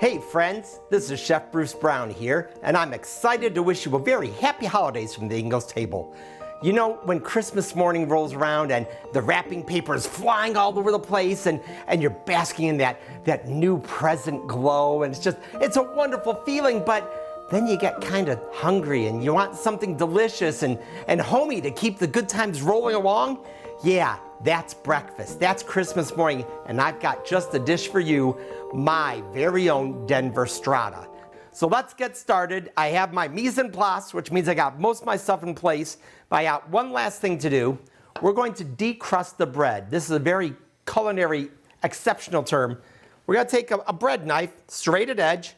Hey friends, this is Chef Bruce Brown here, and I'm excited to wish you a very happy holidays from the Ingles table. You know, when Christmas morning rolls around and the wrapping paper is flying all over the place and you're basking in that new present glow, and it's a wonderful feeling, but then you get kind of hungry and you want something delicious and homey to keep the good times rolling along. Yeah, that's breakfast. That's Christmas morning, and I've got just a dish for you, my very own Denver Strata. So let's get started. I have my mise en place, which means I got most of my stuff in place, but I got one last thing to do. We're going to decrust the bread. This is a very culinary, exceptional term. We're going to take a bread knife, serrated edge,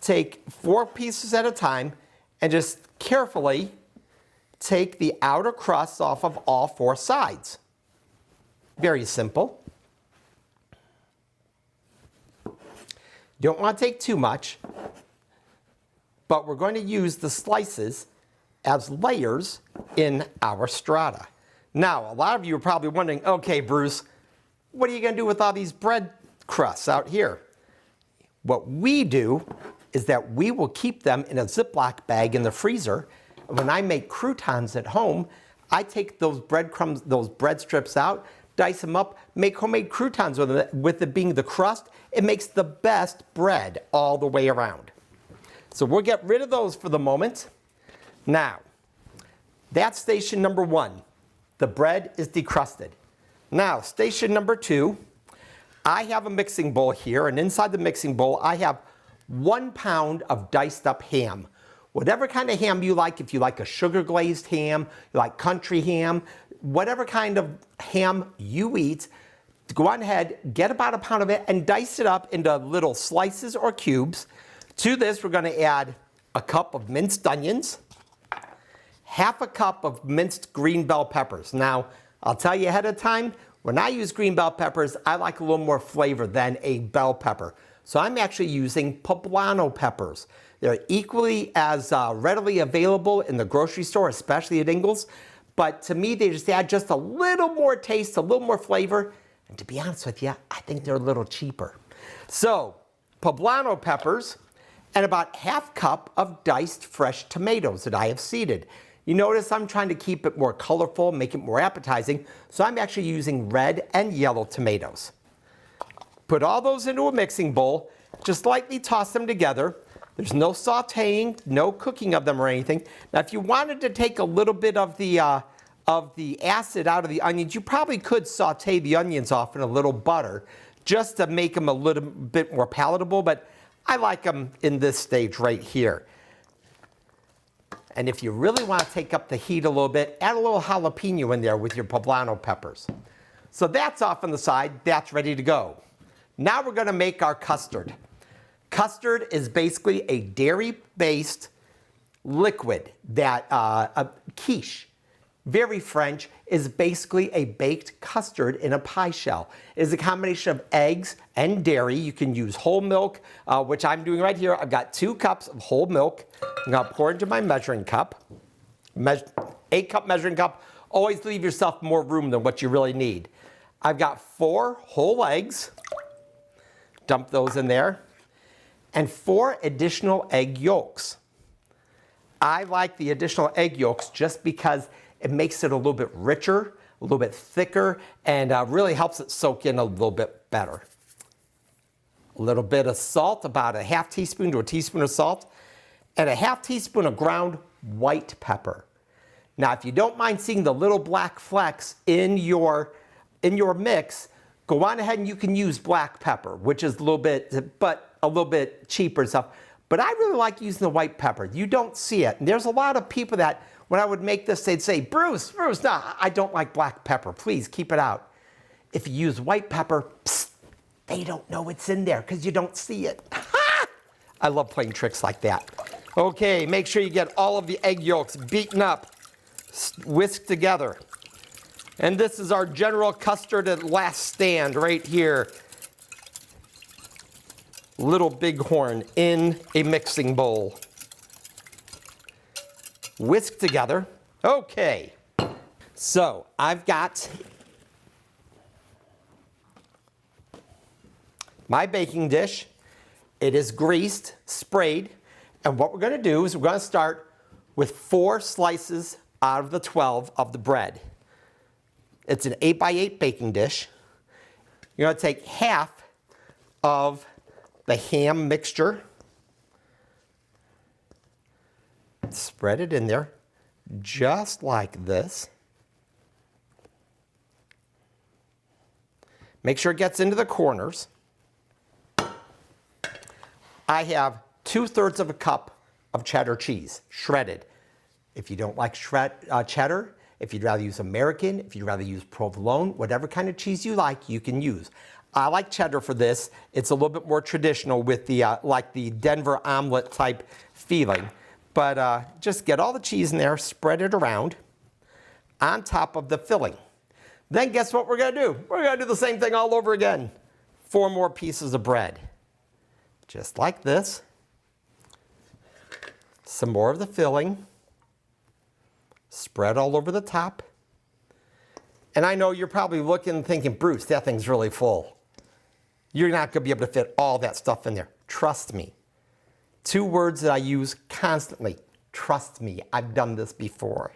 take 4 pieces at a time, and just carefully take the outer crust off of all 4 sides. Very simple. You don't want to take too much, but we're going to use the slices as layers in our strata. Now, a lot of you are probably wondering, okay, Bruce, what are you going to do with all these bread crusts out here? What we do is that we will keep them in a Ziploc bag in the freezer. When I make croutons at home, I take those breadcrumbs, those bread strips out, dice them up, make homemade croutons with it being the crust. It makes the best bread all the way around. So we'll get rid of those for the moment. Now, that's station number 1. The bread is decrusted. Now, station number 2, I have a mixing bowl here, and inside the mixing bowl, I have 1 pound of diced up ham. Whatever kind of ham you like, if you like a sugar glazed ham, you like country ham, whatever kind of ham you eat, go on ahead, get about 1 pound of it and dice it up into little slices or cubes. To this, we're going to add a cup of minced onions, half a cup of minced green bell peppers. Now, I'll tell you ahead of time, when I use green bell peppers, I like a little more flavor than a bell pepper. So I'm actually using poblano peppers. They're equally as readily available in the grocery store, especially at Ingles. But to me, they just add just a little more taste, a little more flavor. And to be honest with you, I think they're a little cheaper. So, poblano peppers and about half cup of diced fresh tomatoes that I have seeded. You notice I'm trying to keep it more colorful, make it more appetizing. So I'm actually using red and yellow tomatoes. Put all those into a mixing bowl, just lightly toss them together. There's no sauteing, no cooking of them or anything. Now, if you wanted to take a little bit of the acid out of the onions, you probably could saute the onions off in a little butter just to make them a little bit more palatable, but I like them in this stage right here. And if you really want to take up the heat a little bit, add a little jalapeno in there with your poblano peppers. So that's off on the side, that's ready to go. Now we're going to make our custard. Custard is basically a dairy-based liquid that a quiche, very French, is basically a baked custard in a pie shell. It is a combination of eggs and dairy. You can use whole milk, which I'm doing right here. I've got 2 cups of whole milk. I'm going to pour into my measuring cup, 8-cup measuring cup. Always leave yourself more room than what you really need. I've got 4 whole eggs. Dump those in there. And 4 additional egg yolks. I like the additional egg yolks just because it makes it a little bit richer, a little bit thicker, and really helps it soak in a little bit better. A little bit of salt, about a half teaspoon to a teaspoon of salt, and a half teaspoon of ground white pepper. Now, if you don't mind seeing the little black flecks in your mix, go on ahead and you can use black pepper, which is a little bit cheaper and stuff. But I really like using the white pepper. You don't see it. And there's a lot of people that, when I would make this, they'd say, Bruce, no, I don't like black pepper. Please keep it out. If you use white pepper, psst, they don't know it's in there because you don't see it. I love playing tricks like that. Okay, make sure you get all of the egg yolks beaten up, whisked together. And this is our general custard at last stand right here. Little bighorn in a mixing bowl. Whisk together. Okay, so I've got my baking dish, It is greased, sprayed, and what we're going to do is we're going to start with 4 slices out of the 12 of the bread. It's an 8x8 baking dish. You're going to take half of the ham mixture, spread it in there just like this. Make sure it gets into the corners. I have 2/3 of a cup of cheddar cheese, shredded. If you don't like cheddar, if you'd rather use American, if you'd rather use provolone, whatever kind of cheese you like, you can use. I like cheddar for this. It's a little bit more traditional with the like the Denver omelet type feeling. But just get all the cheese in there, spread it around on top of the filling. Then guess what we're going to do? We're going to do the same thing all over again. 4 more pieces of bread. Just like this. Some more of the filling. Spread all over the top. And I know you're probably looking and thinking, Bruce, that thing's really full. You're not going to be able to fit all that stuff in there. Trust me. 2 words that I use constantly. Trust me, I've done this before.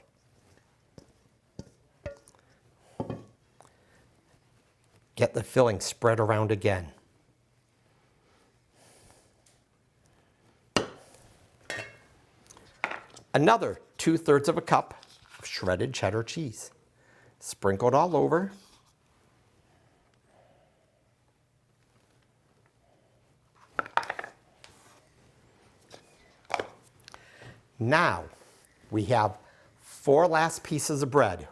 Get the filling spread around again. Another 2/3 of a cup of shredded cheddar cheese. Sprinkled all over. Now, we have 4 last pieces of bread.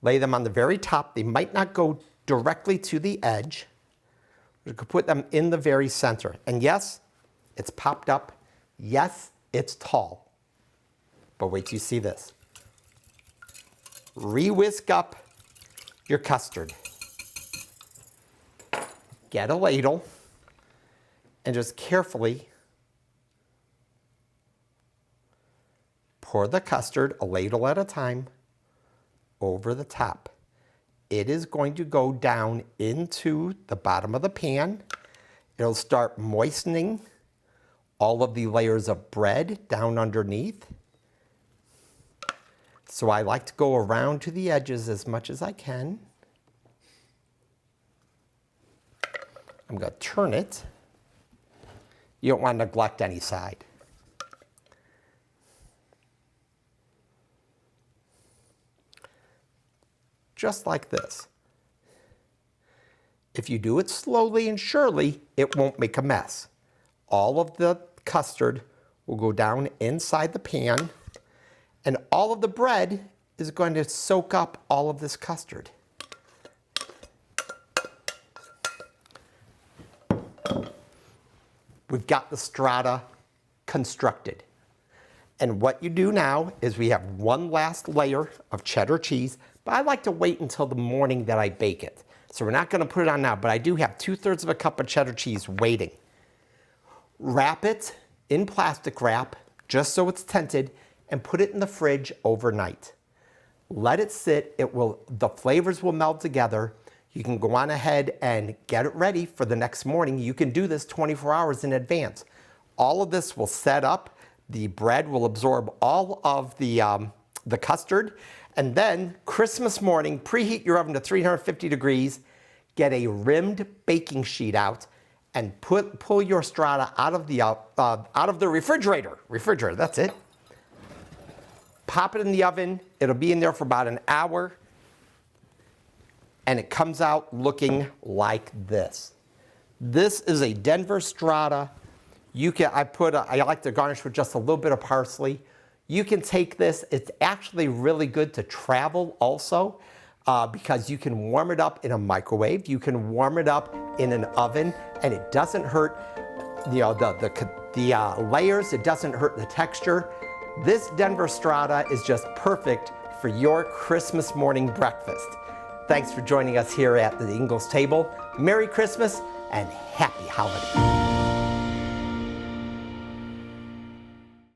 Lay them on the very top. They might not go directly to the edge. You could put them in the very center. And yes, it's popped up. Yes, it's tall. But wait till you see this. Re-whisk up your custard. Get a ladle and just carefully pour the custard, a ladle at a time, over the top. It is going to go down into the bottom of the pan. It'll start moistening all of the layers of bread down underneath. So I like to go around to the edges as much as I can. I'm going to turn it. You don't want to neglect any side. Just like this. If you do it slowly and surely, it won't make a mess. All of the custard will go down inside the pan, and all of the bread is going to soak up all of this custard. We've got the strata constructed. And what you do now is we have one last layer of cheddar cheese, but I like to wait until the morning that I bake it. So we're not going to put it on now, but I do have 2/3 of a cup of cheddar cheese waiting. Wrap it in plastic wrap, just so it's tented, and put it in the fridge overnight. Let it sit. The flavors will meld together. You can go on ahead and get it ready for the next morning. You can do this 24 hours in advance. All of this will set up. The bread will absorb all of the custard. And then Christmas morning, preheat your oven to 350 degrees. Get a rimmed baking sheet out and pull your strata out of the refrigerator. That's it. Pop it in the oven. It'll be in there for about an hour. And it comes out looking like this. This is a Denver strata. I like to garnish with just a little bit of parsley. You can take this. It's actually really good to travel also because you can warm it up in a microwave. You can warm it up in an oven, and it doesn't hurt the layers. It doesn't hurt the texture. This Denver strata is just perfect for your Christmas morning breakfast. Thanks for joining us here at the Ingles table. Merry Christmas and Happy Holidays.